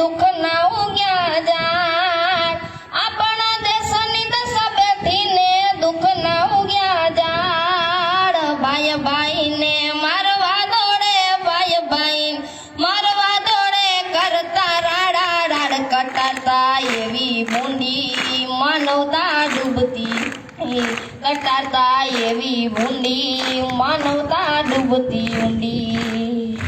દુઃખ ના ઉગ્યા જાય આપણા દેશની દશા બેઠીને દુઃખ ના ઉગ્યા જાય ભાઈ ભાઈને મારવા દોડે ભાઈ ભાઈ મારવા દોડે કરતા રાડા રાડ કટાતા એવી ભૂંડી માનવતા ડૂબતી કટાતા એવી ભૂંડી માનવતા ડૂબતી ઊંડી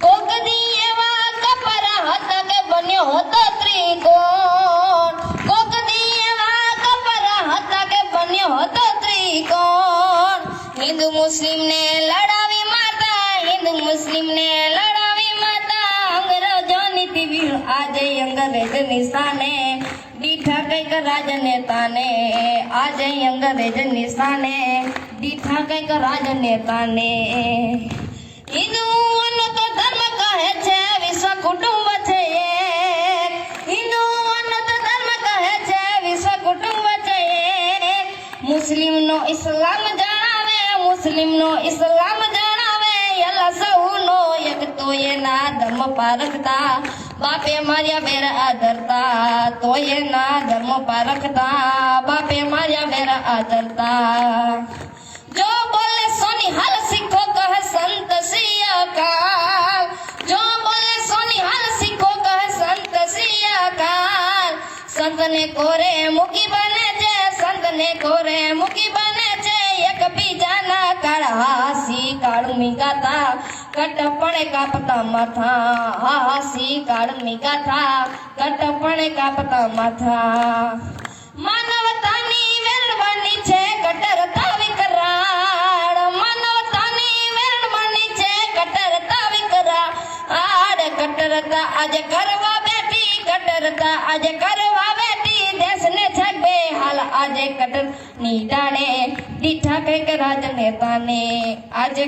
કોક દી એવા કપરા હતા કે બન્યો હતો ત્રિકોણ કોક દી એવા કપરા હતા કે બન્યો હતો ત્રિકોણ હિન્દુ મુસ્લિમ ને લડાવી માતા હિન્દુ મુસ્લિમ ને લડાવી માતા અંગ્રેજોની તીવીર આજે અંગ્રેજ નિશાને દીઠા કઈક રાજનેતાને આજે અંગ્રેજ નિશાને દીઠા કઈક રાજનેતાને હિન્દુઓનો તો ધર્મ કહે છે વિશ્વ કુટુંબ છે એક હિન્દુઓનો તો ધર્મ કહે છે વિશ્વ કુટુંબ છે એક મુસ્લિમનો ઇસ્લામ જણાવે મુસ્લિમનો ઇસ્લામ જણાવે અલ્લાહ સૌનો એક તો એના ધર્મ પારખતા બાપે માર્યા વેર આદરતા તો એના ધર્મ પારખતા બાપે માર્યા વેર આદરતા જો બોલે સોની હાલ શીખો કહે સંત સિયાકાલ જો બોલે સોની હાલ શીખો કહે સંત સિયાકાલ સંતને કોરે મૂકી બને છે સંતને કોરે મૂકી બને છે એક બીજાના કાળા હાસી કાળમી ગાતા કટપણે કાપતા માથા હાસી કાળમી ગાથા કટપણે કાપતા માથા માનવતાની વેરવાની છે કટરતા વિકરાળ માનવતાની વેરવાની છે કટરતા વિકરાળ આડ કટરતા આજે કરવા બેઠી કટરતા આજે કરવા બેઠી દેશને છગબે હાલ આજે કટર નીતાને દીઠા કઈક રાજનેતાને આજે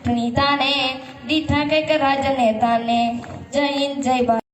નીતાને દીઠા કઈક રાજનેતાને જય હિન્દ જય ભારત।